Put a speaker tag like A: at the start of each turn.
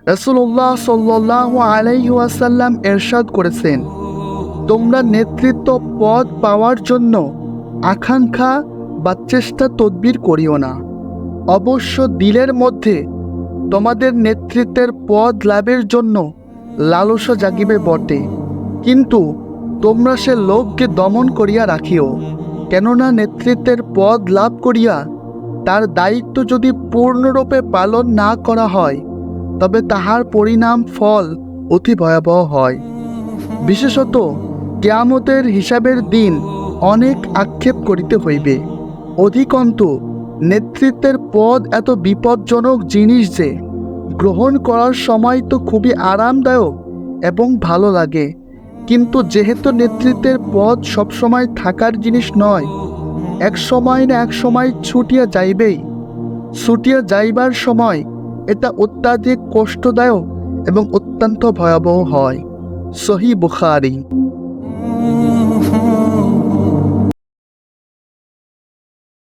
A: রাসূলুল্লাহ সাল্লাল্লাহু আলাইহি ওয়াসাল্লাম ইরশাদ করেছেন, তোমরা নেতৃত্ব পদ পাওয়ার জন্য আকাঙ্ক্ষা বা চেষ্টা তদবির করিও না। অবশ্য দিলের মধ্যে তোমাদের নেতৃত্বের পদ লাভের জন্য লালসা জাগিবে বটে, কিন্তু তোমরা সে লোককে দমন করিয়া রাখিও। কেননা নেতৃত্বের পদ লাভ করিয়া তার দায়িত্ব যদি পূর্ণরূপে পালন না করা হয়, তবে তাহার পরিণাম ফল অতি ভয়াবহ হয়। বিশেষত কিয়ামতের হিসাবের দিন অনেক আক্ষেপ করিতে হইবে। অধিকন্তু নেতৃত্বের পদ এত বিপজ্জনক জিনিস যে গ্রহণ করার সময় তো খুবই আরামদায়ক এবং ভালো লাগে, কিন্তু যেহেতু নেতৃত্বের পদ সবসময় থাকার জিনিস নয়, এক সময় না এক সময় ছুটিয়া যাইবেই। ছুটিয়া যাইবার সময় এটা অত্যাধিক কষ্টদায়ক এবং অত্যন্ত ভয়াবহ হয়। সহিহ বুখারী।